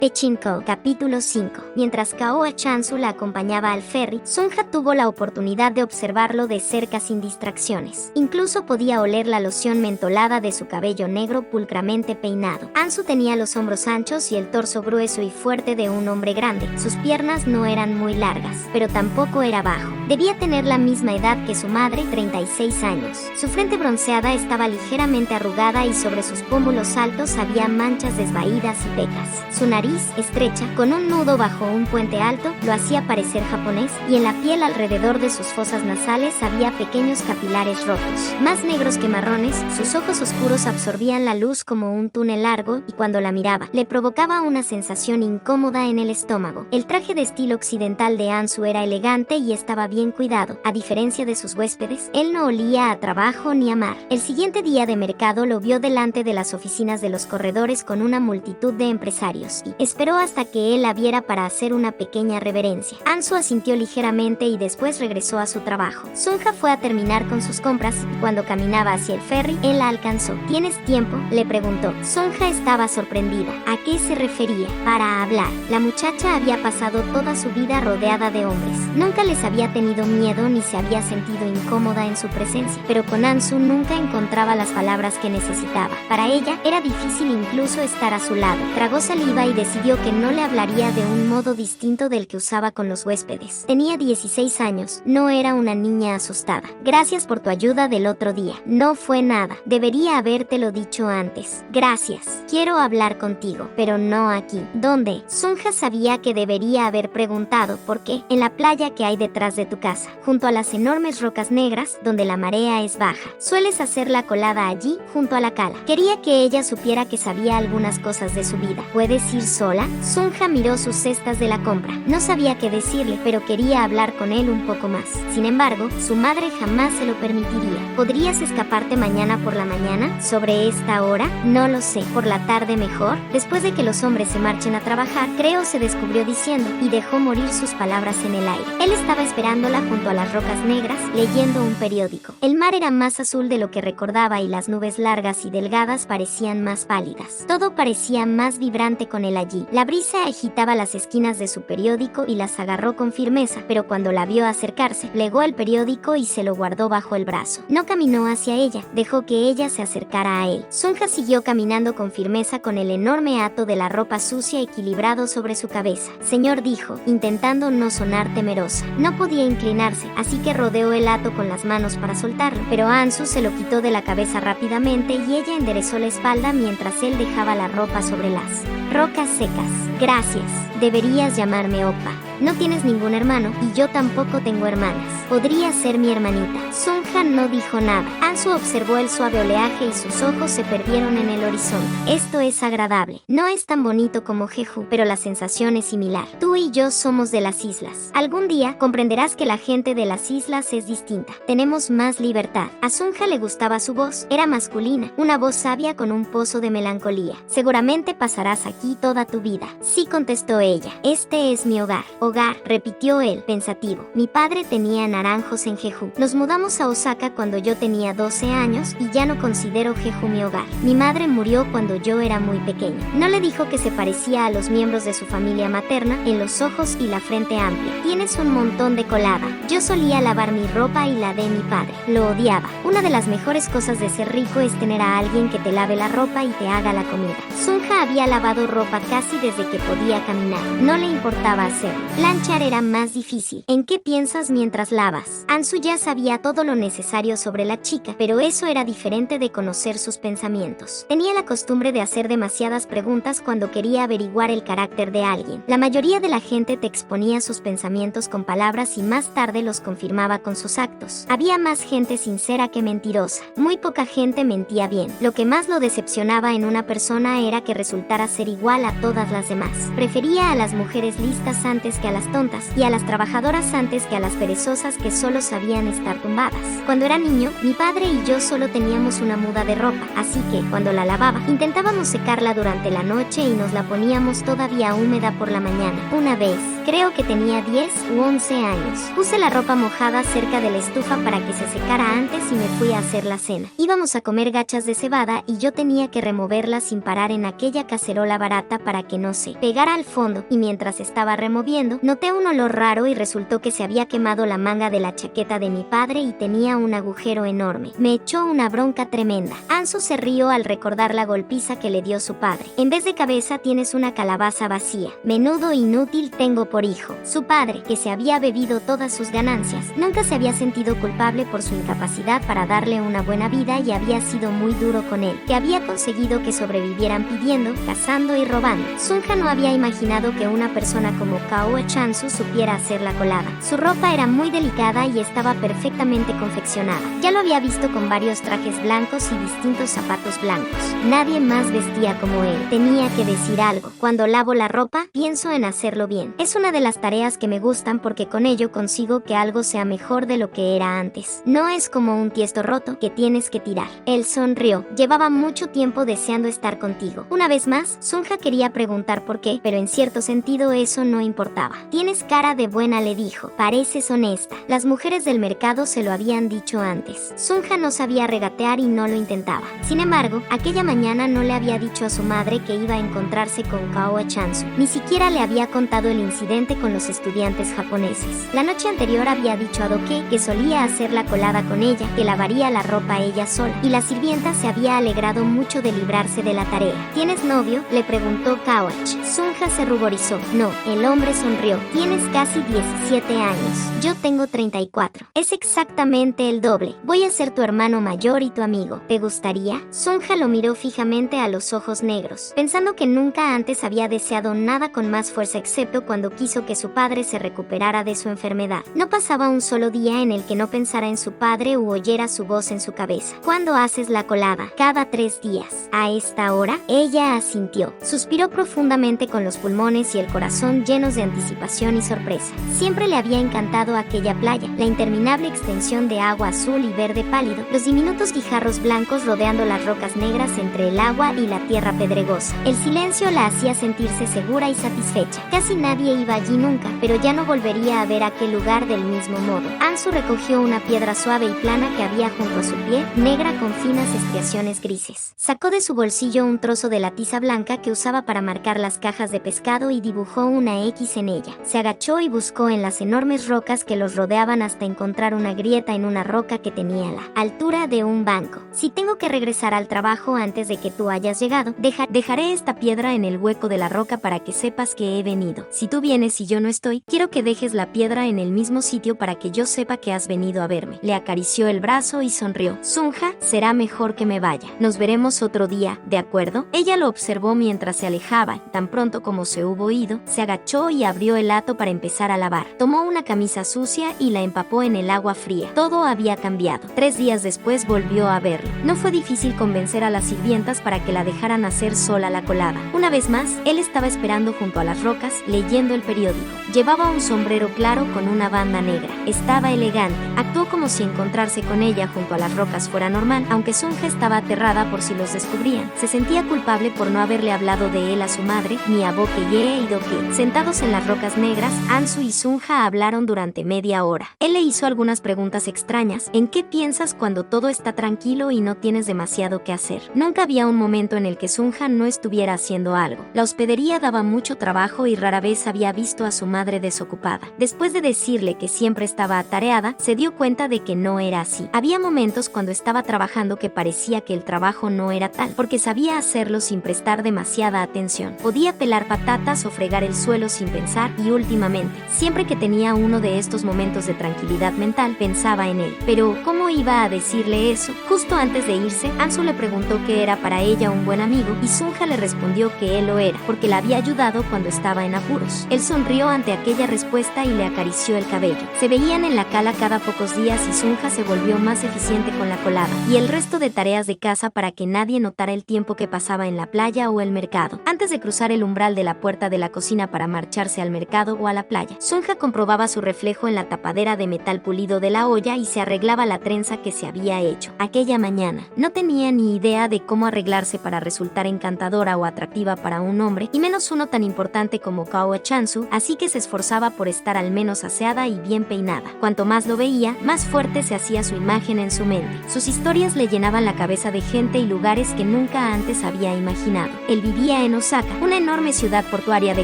Pachinko, capítulo 5. Mientras Kaoa Chansu la acompañaba al ferry, Sunja tuvo la oportunidad de observarlo de cerca sin distracciones. Incluso podía oler la loción mentolada de su cabello negro pulcramente peinado. Ansu tenía los hombros anchos y el torso grueso y fuerte de un hombre grande. Sus piernas no eran muy largas, pero tampoco era bajo. Debía tener la misma edad que su madre, 36 años. Su frente bronceada estaba ligeramente arrugada y sobre sus pómulos altos había manchas desvaídas y pecas. Su nariz, estrecha, con un nudo bajo un puente alto, lo hacía parecer japonés, y en la piel alrededor de sus fosas nasales había pequeños capilares rojos. Más negros que marrones, sus ojos oscuros absorbían la luz como un túnel largo, y cuando la miraba, le provocaba una sensación incómoda en el estómago. El traje de estilo occidental de Ansu era elegante y estaba bien cuidado. A diferencia de sus huéspedes, él no olía a trabajo ni a mar. El siguiente día de mercado lo vio delante de las oficinas de los corredores con una multitud de empresarios, y esperó hasta que él la viera para hacer una pequeña reverencia. Ansu asintió ligeramente y después regresó a su trabajo. Sunja fue a terminar con sus compras y cuando caminaba hacia el ferry, él la alcanzó. ¿Tienes tiempo?, le preguntó. Sunja estaba sorprendida. ¿A qué se refería? Para hablar. La muchacha había pasado toda su vida rodeada de hombres. Nunca les había tenido miedo ni se había sentido incómoda en su presencia, pero con Ansu nunca encontraba las palabras que necesitaba. Para ella era difícil incluso estar a su lado. Tragó saliva y decidió que no le hablaría de un modo distinto del que usaba con los huéspedes. Tenía 16 años, no era una niña asustada. Gracias por tu ayuda del otro día. No fue nada. Debería habértelo dicho antes. Gracias. Quiero hablar contigo, pero no aquí. ¿Dónde? Sunja sabía que debería haber preguntado por qué. En la playa que hay detrás de tu casa, junto a las enormes rocas negras, donde la marea es baja. Sueles hacer la colada allí, junto a la cala. Quería que ella supiera que sabía algunas cosas de su vida. ¿Puedes ir sola? Sunja miró sus cestas de la compra. No sabía qué decirle, pero quería hablar con él un poco más. Sin embargo, su madre jamás se lo permitiría. ¿Podrías escaparte mañana por la mañana? ¿Sobre esta hora? No lo sé. ¿Por la tarde mejor? Después de que los hombres se marchen a trabajar, creo, se descubrió diciendo, y dejó morir sus palabras en el aire. Él estaba esperándola junto a las rocas negras, leyendo un periódico. El mar era más azul de lo que recordaba y las nubes largas y delgadas parecían más pálidas. Todo parecía más vibrante con él allí. La brisa agitaba las esquinas de su periódico y las agarró con firmeza, pero cuando la vio acercarse, plegó el periódico y se lo guardó bajo el brazo. No caminó hacia ella, dejó que ella se acercara a él. Sunja siguió caminando con firmeza con el enorme hato de la ropa sucia equilibrado sobre su cabeza. Señor, dijo, intentando no sonar temerosa. No podía inclinarse, así que rodeó el hato con las manos para soltarlo, pero Ansu se lo quitó de la cabeza rápidamente y ella enderezó la espalda mientras él dejaba la ropa sobre las rocas secas. Gracias. Deberías llamarme Oppa. No tienes ningún hermano y yo tampoco tengo hermanas. Podría ser mi hermanita. Sunja no dijo nada. Ansu observó el suave oleaje y sus ojos se perdieron en el horizonte. Esto es agradable. No es tan bonito como Jeju, pero la sensación es similar. Tú y yo somos de las islas. Algún día comprenderás que la gente de las islas es distinta. Tenemos más libertad. A Sunja le gustaba su voz. Era masculina, una voz sabia con un pozo de melancolía. Seguramente pasarás aquí toda tu vida. Sí, contestó ella. Este es mi hogar. Hogar, repitió él, pensativo. Mi padre tenía naranjos en Jeju. Nos mudamos a Osaka cuando yo tenía 12 años y ya no considero Jeju mi hogar. Mi madre murió cuando yo era muy pequeño. No le dijo que se parecía a los miembros de su familia materna en los ojos y la frente amplia. Tienes un montón de colada. Yo solía lavar mi ropa y la de mi padre. Lo odiaba. Una de las mejores cosas de ser rico es tener a alguien que te lave la ropa y te haga la comida. Sunja había lavado ropa casi desde que podía caminar. No le importaba hacerlo. Planchar era más difícil. ¿En qué piensas mientras lavas? Ansu ya sabía todo lo necesario sobre la chica, pero eso era diferente de conocer sus pensamientos. Tenía la costumbre de hacer demasiadas preguntas cuando quería averiguar el carácter de alguien. La mayoría de la gente te exponía sus pensamientos con palabras y más tarde los confirmaba con sus actos. Había más gente sincera que mentirosa. Muy poca gente mentía bien. Lo que más lo decepcionaba en una persona era que resultara ser igual a todas las demás. Prefería a las mujeres listas antes que a las tontas, y a las trabajadoras antes que a las perezosas que solo sabían estar tumbadas. Cuando era niño, mi padre y yo solo teníamos una muda de ropa, así que, cuando la lavaba, intentábamos secarla durante la noche y nos la poníamos todavía húmeda por la mañana. Una vez, creo que tenía 10 u 11 años, puse la ropa mojada cerca de la estufa para que se secara antes y me fui a hacer la cena. Íbamos a comer gachas de cebada y yo tenía que removerlas sin parar en aquella cacerola barata para que no se pegara al fondo, y mientras estaba removiendo, noté un olor raro y resultó que se había quemado la manga de la chaqueta de mi padre y tenía un agujero enorme. Me echó una bronca tremenda. Ansu se rió al recordar la golpiza que le dio su padre. En vez de cabeza tienes una calabaza vacía. Menudo inútil tengo por hijo. Su padre, que se había bebido todas sus ganancias, nunca se había sentido culpable por su incapacidad para darle una buena vida y había sido muy duro con él, que había conseguido que sobrevivieran pidiendo, cazando y robando. Sunja no había imaginado que una persona como Kao Chansu supiera hacer la colada. Su ropa era muy delicada y estaba perfectamente confeccionada. Ya lo había visto con varios trajes blancos y distintos zapatos blancos. Nadie más vestía como él. Tenía que decir algo. Cuando lavo la ropa, pienso en hacerlo bien. Es una de las tareas que me gustan porque con ello consigo que algo sea mejor de lo que era antes. No es como un tiesto roto que tienes que tirar. Él sonrió. Llevaba mucho tiempo deseando estar contigo. Una vez más, Sunja quería preguntar por qué, pero en cierto sentido eso no importaba. Tienes cara de buena, le dijo. Pareces honesta. Las mujeres del mercado se lo habían dicho antes. Sunja no sabía regatear y no lo intentaba. Sin embargo, aquella mañana no le había dicho a su madre que iba a encontrarse con Kao Chansu. Ni siquiera le había contado el incidente con los estudiantes japoneses. La noche anterior había dicho a Doke que solía hacer la colada con ella, que lavaría la ropa ella sola, y la sirvienta se había alegrado mucho de librarse de la tarea. ¿Tienes novio?, le preguntó Kawach. Sunja se ruborizó. No, el hombre sonrió. Tienes casi 17 años. Yo tengo 34. Es exactamente el doble. Voy a ser tu hermano mayor y tu amigo. ¿Te gustaría? Sunja lo miró fijamente a los ojos negros, pensando que nunca antes había deseado nada con más fuerza excepto cuando quiso que su padre se recuperara de su enfermedad. No pasaba un solo día en el que no pensara en su padre u oyera su voz en su cabeza. ¿Cuándo haces la colada? Cada 3 días. ¿A esta hora? Ella asintió. Suspiró profundamente con los pulmones y el corazón llenos de anticipación y sorpresa. Siempre le había encantado aquella playa, la interminable extensión de agua azul y verde pálido, los diminutos guijarros blancos rodeando las rocas negras entre el agua y la tierra pedregosa. El silencio la hacía sentirse segura y satisfecha. Casi nadie iba allí nunca, pero ya no volvería a ver aquel lugar del mismo modo. Ansu recogió una piedra suave y plana que había junto a su pie, negra con finas estriaciones grises. Sacó de su bolsillo un trozo de la tiza blanca que usaba para marcar las cajas de pescado y dibujó una X en ella. Se agachó y buscó en las enormes rocas que los rodeaban hasta encontrar una grieta en una roca que tenía la altura de un banco. Si tengo que regresar al trabajo antes de que tú hayas llegado, dejaré esta piedra en el hueco de la roca para que sepas que he venido. Si tú vienes y yo no estoy, quiero que dejes la piedra en el mismo sitio para que yo sepa que has venido a verme. Le acarició el brazo y sonrió. Sunja, será mejor que me vaya. Nos veremos otro día, ¿de acuerdo? Ella lo observó mientras se alejaba. Tan pronto como se hubo ido, se agachó y abrió el hato para empezar a lavar. Tomó una camisa sucia y la empapó en el agua fría. Todo había cambiado. 3 días después volvió a verlo. No fue difícil convencer a las sirvientas para que la dejaran hacer sola la colada. Una vez más, él estaba esperando junto a las rocas, leyendo el periódico. Llevaba un sombrero claro con una banda negra. Estaba elegante. Actuó como si encontrarse con ella junto a las rocas fuera normal, aunque Sunja estaba aterrada por si los descubrían. Se sentía culpable por no haberle hablado de él a su madre, ni a Bokeye y Doke. Sentados en las rocas negras, Ansu y Sunja hablaron durante media hora. Él le hizo algunas preguntas extrañas. ¿En qué piensas cuando todo está tranquilo y no tienes demasiado que hacer? Nunca había un momento en el que Sunja no estuviera haciendo algo. La hospedería daba mucho trabajo y rara vez había visto a su madre desocupada. Después de decirle que siempre estaba atareada, se dio cuenta de que no era así. Había momentos cuando estaba trabajando que parecía que el trabajo no era tal, porque sabía hacerlo sin prestar demasiada atención. Podía pelar patatas o fregar el suelo sin pensar y últimamente, siempre que tenía uno de estos momentos de tranquilidad mental, pensaba en él. Pero, ¿cómo iba a decirle eso? Justo antes de irse, Ansu le preguntó que era para ella un buen amigo y Sunja le respondió que él lo era, porque la había ayudado cuando estaba en apuros. Él sonrió ante aquella respuesta y le acarició el cabello. Se veían en la cala cada pocos días y Sunja se volvió más eficiente con la colada y el resto de tareas de casa para que nadie notara el tiempo que pasaba en la playa o el mercado. Antes de cruzar el umbral de la puerta de la cocina para marcharse al al mercado o a la playa. Sunja comprobaba su reflejo en la tapadera de metal pulido de la olla y se arreglaba la trenza que se había hecho. Aquella mañana no tenía ni idea de cómo arreglarse para resultar encantadora o atractiva para un hombre, y menos uno tan importante como Kao Chansu, así que se esforzaba por estar al menos aseada y bien peinada. Cuanto más lo veía, más fuerte se hacía su imagen en su mente. Sus historias le llenaban la cabeza de gente y lugares que nunca antes había imaginado. Él vivía en Osaka, una enorme ciudad portuaria de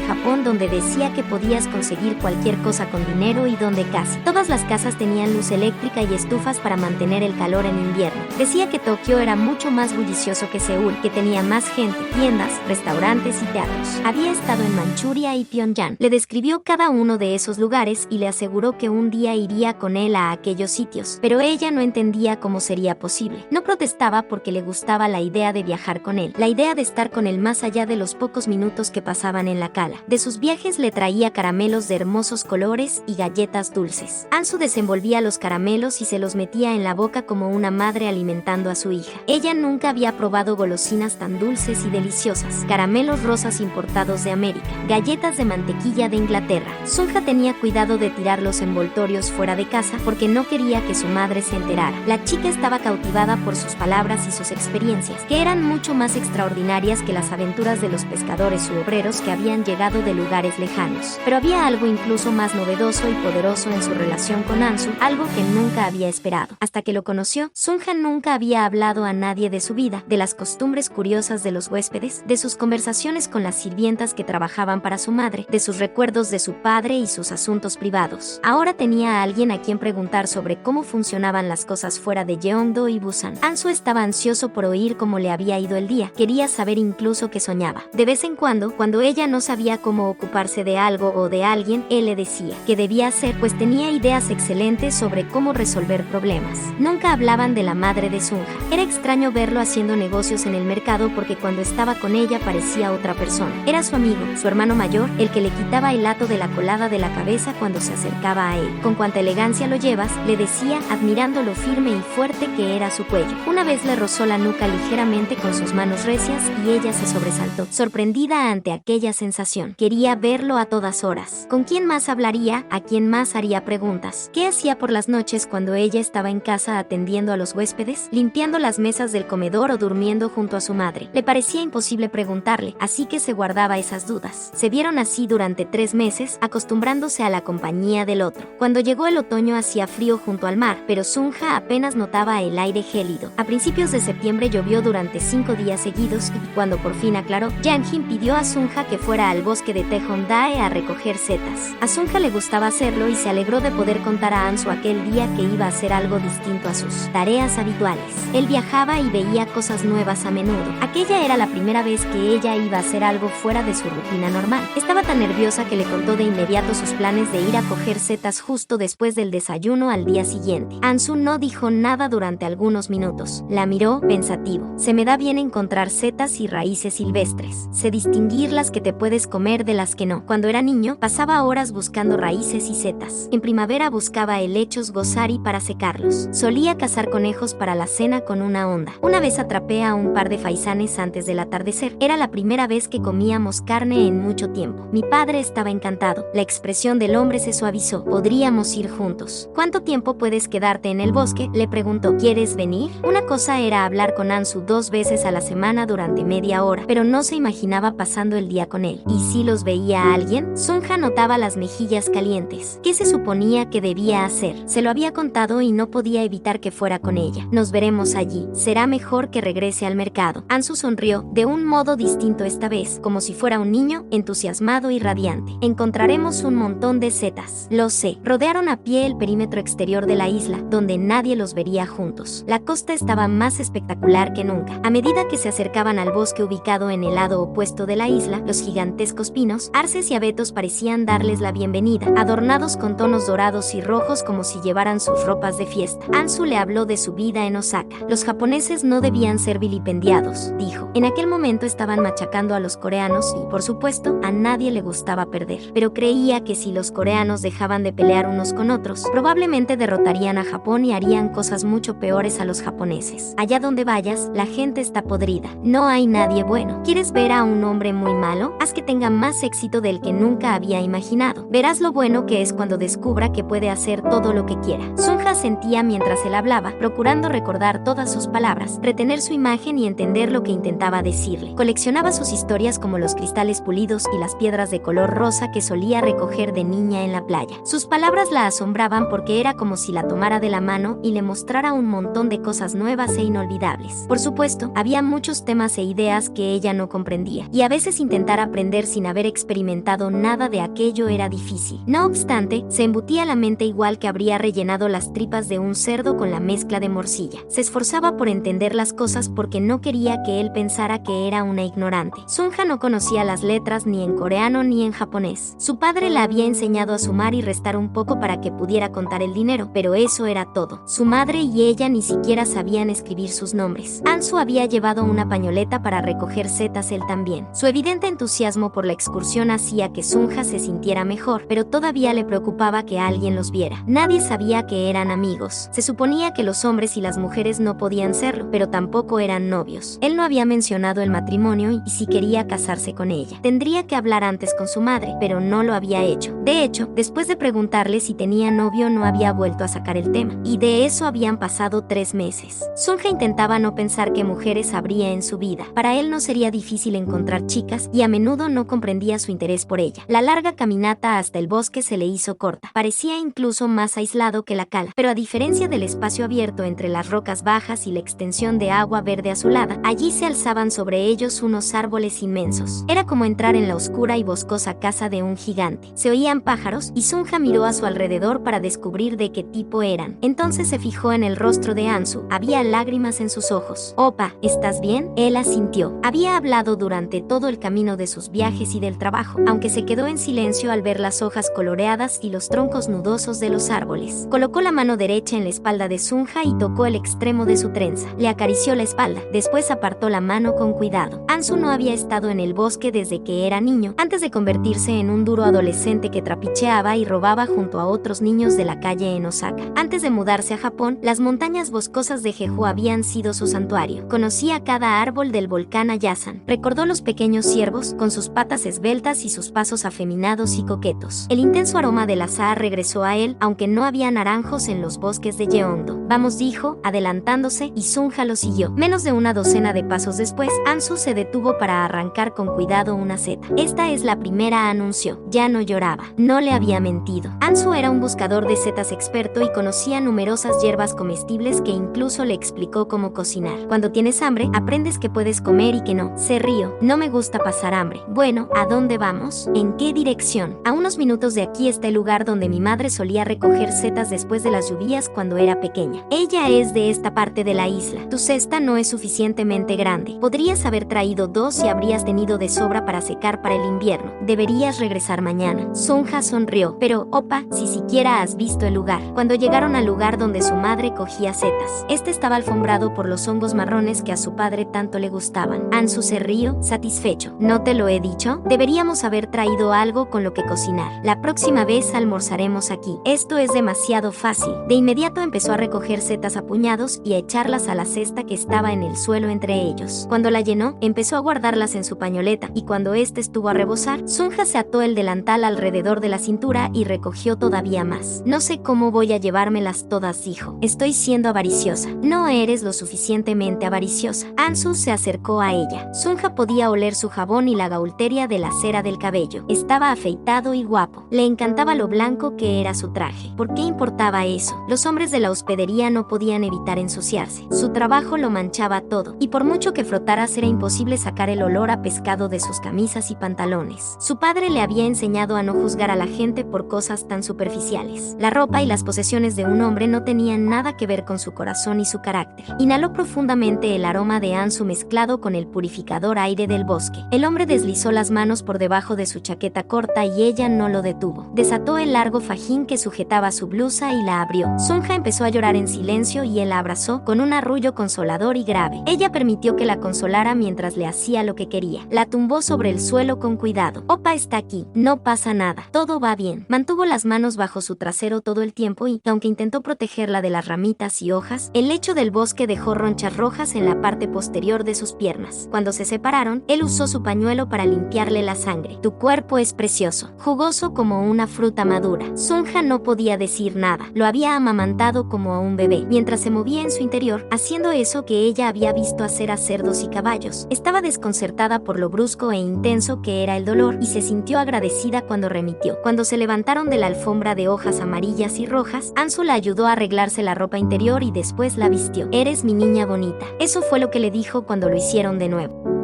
Japón donde decía que podías conseguir cualquier cosa con dinero y donde casi todas las casas tenían luz eléctrica y estufas para mantener el calor en invierno. Decía que Tokio era mucho más bullicioso que Seúl, que tenía más gente, tiendas, restaurantes y teatros. Había estado en Manchuria y Pyongyang. Le describió cada uno de esos lugares y le aseguró que un día iría con él a aquellos sitios, pero ella no entendía cómo sería posible. No protestaba porque le gustaba la idea de viajar con él, la idea de estar con él más allá de los pocos minutos que pasaban en la cala. De sus viajes le traía caramelos de hermosos colores y galletas dulces. Ansu desenvolvía los caramelos y se los metía en la boca como una madre alimentando a su hija. Ella nunca había probado golosinas tan dulces y deliciosas. Caramelos rosas importados de América, galletas de mantequilla de Inglaterra. Sunja tenía cuidado de tirar los envoltorios fuera de casa porque no quería que su madre se enterara. La chica estaba cautivada por sus palabras y sus experiencias, que eran mucho más extraordinarias que las aventuras de los pescadores u obreros que habían llegado de lugares lejanos. Pero había algo incluso más novedoso y poderoso en su relación con Ansu, algo que nunca había esperado. Hasta que lo conoció, Sunja nunca había hablado a nadie de su vida, de las costumbres curiosas de los huéspedes, de sus conversaciones con las sirvientas que trabajaban para su madre, de sus recuerdos de su padre y sus asuntos privados. Ahora tenía a alguien a quien preguntar sobre cómo funcionaban las cosas fuera de Jeongdo y Busan. Ansu estaba ansioso por oír cómo le había ido el día. Quería saber incluso qué soñaba. De vez en cuando ella no sabía cómo ocuparse de algo o de alguien, él le decía qué debía hacer, pues tenía ideas excelentes sobre cómo resolver problemas. Nunca hablaban de la madre de Sunja. Era extraño verlo haciendo negocios en el mercado porque cuando estaba con ella parecía otra persona. Era su amigo, su hermano mayor, el que le quitaba el hato de la colada de la cabeza cuando se acercaba a él. Con cuánta elegancia lo llevas, le decía, admirando lo firme y fuerte que era su cuello. Una vez le rozó la nuca ligeramente con sus manos recias y ella se sobresaltó, sorprendida ante aquella sensación. Quería verlo a todas horas. ¿Con quién más hablaría? ¿A quién más haría preguntas? ¿Qué hacía por las noches cuando ella estaba en casa atendiendo a los huéspedes, limpiando las mesas del comedor o durmiendo junto a su madre? Le parecía imposible preguntarle, así que se guardaba esas dudas. Se vieron así durante 3 meses, acostumbrándose a la compañía del otro. Cuando llegó el otoño hacía frío junto al mar, pero Sunja apenas notaba el aire gélido. A principios de septiembre llovió durante 5 días seguidos y cuando por fin aclaró, Yang-jin pidió a Sunja que fuera al bosque de Taejongdae a recoger setas. A Sunja le gustaba hacerlo y se alegró de poder contar a Ansu aquel día que iba a hacer algo distinto a sus tareas habituales. Él viajaba y veía cosas nuevas a menudo. Aquella era la primera vez que ella iba a hacer algo fuera de su rutina normal. Estaba tan nerviosa que le contó de inmediato sus planes de ir a coger setas justo después del desayuno al día siguiente. Ansu no dijo nada durante algunos minutos. La miró pensativo. Se me da bien encontrar setas y raíces silvestres. Sé distinguir las que te puedes comer de las que no. Cuando era niño, pasaba horas buscando raíces y setas. En primavera buscaba helechos gozari para secarlos. Solía cazar conejos para la cena con una onda. Una vez atrapé a un par de faisanes antes del atardecer. Era la primera vez que comíamos carne en mucho tiempo. Mi padre estaba encantado. La expresión del hombre se suavizó. Podríamos ir juntos. ¿Cuánto tiempo puedes quedarte en el bosque? Le preguntó. ¿Quieres venir? Una cosa era hablar con Ansu 2 veces a la semana durante media hora, pero no se imaginaba pasando el día con él. ¿Y si los veía a alguien? Sunja notaba las mejillas calientes. ¿Qué se suponía que debía hacer? Se lo había contado y no podía evitar que fuera con ella. Nos veremos allí. Será mejor que regrese al mercado. Ansu sonrió, de un modo distinto esta vez, como si fuera un niño, entusiasmado y radiante. Encontraremos un montón de setas. Lo sé. Rodearon a pie el perímetro exterior de la isla, donde nadie los vería juntos. La costa estaba más espectacular que nunca. A medida que se acercaban al bosque ubicado en el lado opuesto de la isla, los gigantescos pinos, arces y abetos parecían darles la bienvenida, adornados con tonos dorados y rojos como si llevaran sus ropas de fiesta. Ansu le habló de su vida en Osaka. Los japoneses no debían ser vilipendiados, dijo. En aquel momento estaban machacando a los coreanos y, por supuesto, a nadie le gustaba perder. Pero creía que si los coreanos dejaban de pelear unos con otros, probablemente derrotarían a Japón y harían cosas mucho peores a los japoneses. Allá donde vayas, la gente está podrida. No hay nadie bueno. ¿Quieres ver a un hombre muy malo? Haz que tenga más éxito del que nunca había imaginado. Verás lo bueno que es cuando descubra que puede hacer todo lo que quiera. Sunja sentía mientras él hablaba, procurando recordar todas sus palabras, retener su imagen y entender lo que intentaba decirle. Coleccionaba sus historias como los cristales pulidos y las piedras de color rosa que solía recoger de niña en la playa. Sus palabras la asombraban porque era como si la tomara de la mano y le mostrara un montón de cosas nuevas e inolvidables. Por supuesto, había muchos temas e ideas que ella no comprendía, y a veces intentar aprender sin haber experimentado nada de aquello era difícil. No obstante, se embutía la mente igual que habría rellenado las tripas de un cerdo con la mezcla de morcilla. Se esforzaba por entender las cosas porque no quería que él pensara que era una ignorante. Sunja no conocía las letras ni en coreano ni en japonés. Su padre la había enseñado a sumar y restar un poco para que pudiera contar el dinero, pero eso era todo. Su madre y ella ni siquiera sabían escribir sus nombres. Ansu había llevado una pañoleta para recoger setas él también. Su evidente entusiasmo por la excursión hacía que Sunja se sintiera mejor, pero todavía le preocupaba que alguien los viera. Nadie sabía que eran amigos. Se suponía que los hombres y las mujeres no podían serlo, pero tampoco eran novios. Él no había mencionado el matrimonio y si quería casarse con ella. Tendría que hablar antes con su madre, pero no lo había hecho. De hecho, después de preguntarle si tenía novio, no había vuelto a sacar el tema. Y de eso habían pasado 3 meses. Sunja intentaba no pensar qué mujeres habría en su vida. Para él no sería difícil encontrar chicas y a menudo no comprendía su interés por ella. La larga caminata hasta el bosque se le hizo corta. Parecía incluso más aislado que la cala, pero a diferencia del espacio abierto entre las rocas bajas y la extensión de agua verde azulada, allí se alzaban sobre ellos unos árboles inmensos. Era como entrar en la oscura y boscosa casa de un gigante. Se oían pájaros y Sunja miró a su alrededor para descubrir de qué tipo eran. Entonces se fijó en el rostro de Ansu. Había lágrimas en sus ojos. «Opa, ¿estás bien?». Él asintió. Había hablado durante todo el camino de sus viajes y del trabajo, aunque se quedó en silencio al ver las hojas coloreadas y los troncos nudosos de los árboles. Colocó la mano derecha en la espalda de Sunja y tocó el extremo de su trenza. Le acarició la espalda. Después apartó la mano con cuidado. Ansu no había estado en el bosque desde que era niño, antes de convertirse en un duro adolescente que trapicheaba y robaba junto a otros niños de la calle en Osaka. Antes de mudarse a Japón, las montañas boscosas de Jeju habían sido su santuario. Conocía cada árbol del volcán Ayasan. Recordó los pequeños ciervos, con sus patas esbeltas y sus pasos afeminados y coquetos. El intenso aroma del azahar regresó a él, aunque no había naranjos en los bosques de Yeondo. «Vamos», dijo, adelantándose, y Sunja lo siguió. Menos de una docena de pasos después, Ansu se detuvo para arrancar con cuidado una seta. «Esta es la primera», anunció. Ya no lloraba. No le había mentido. Ansu era un buscador de setas experto y conocía numerosas hierbas comestibles que incluso le explicó cómo cocinar. «Cuando tienes hambre, aprendes que puedes comer y que no». Se rió. «No me gusta pasar hambre». «Bueno, ¿a dónde vamos?». «¿En qué dirección?». «A unos minutos de aquí está el lugar donde mi madre solía recoger setas después de las lluvias cuando era pequeña. Ella es de esta parte de la isla. Tu cesta no es suficientemente grande. Podrías haber traído 2 y habrías tenido de sobra para secar para el invierno. Deberías regresar mañana». Sunja sonrió. «Pero, opa, si siquiera has visto el lugar». Cuando llegaron al lugar donde su madre cogía setas, este estaba alfombrado por los hongos marrones que a su padre tanto le gustaban. Ansu se rió, satisfecho. «¿No te lo he dicho? Deberíamos haber traído algo con lo que cocinar. La próxima vez almorzaremos aquí. Esto es demasiado fácil». De inmediato empezó a recoger setas a puñados y a echarlas a la cesta que estaba en el suelo entre ellos. Cuando la llenó, empezó a guardarlas en su pañoleta, y cuando este estuvo a rebosar, Sunja se ató el delantal alrededor de la cintura y recogió todavía más. «No sé cómo voy a llevármelas todas», dijo. «Estoy siendo avariciosa». «No eres lo suficientemente avariciosa». Ansu se acercó a ella. Sunja podía oler su jabón y la gaulteria de la cera del cabello. Estaba afeitado y guapo. Le encantaba lo blanco que era su traje. ¿Por qué importaba eso? Los hombres de la hospedería no podían evitar ensuciarse. Su trabajo lo manchaba todo, y por mucho que frotaras era imposible sacar el olor a pescado de sus camisas y pantalones. Su padre le había enseñado a no juzgar a la gente por cosas tan superficiales. La ropa y las posesiones de un hombre no tenían nada que ver con su corazón y su carácter. Inhaló profundamente el aroma de Ansu mezclado con el purificador aire del bosque. El hombre deslizó las manos por debajo de su chaqueta corta y ella no lo detuvo. Desató el largo fajín que sujetaba su blusa y la abrió. Sunja empezó a llorar en silencio y él la abrazó con un arrullo consolador y grave. Ella permitió que la consolara mientras le hacía lo que quería. La tumbó sobre el suelo con cuidado. «Opa está aquí. No pasa nada. Todo va bien». Mantuvo las manos bajo su trasero todo el tiempo y, aunque intentó protegerla de las ramitas y hojas, el lecho del bosque dejó ronchas rojas en la parte posterior de sus piernas. Cuando se separaron, él usó su pañuelo para limpiarle la sangre. «Tu cuerpo cuerpo es precioso, jugoso como una fruta madura. Sunja no podía decir nada. Lo había amamantado como a un bebé, mientras se movía en su interior, haciendo eso que ella había visto hacer a cerdos y caballos. Estaba desconcertada por lo brusco e intenso que era el dolor y se sintió agradecida cuando remitió. Cuando se levantaron de la alfombra de hojas amarillas y rojas, Ansu la ayudó a arreglarse la ropa interior y después la vistió. «Eres mi niña bonita». Eso fue lo que le dijo cuando lo hicieron de nuevo.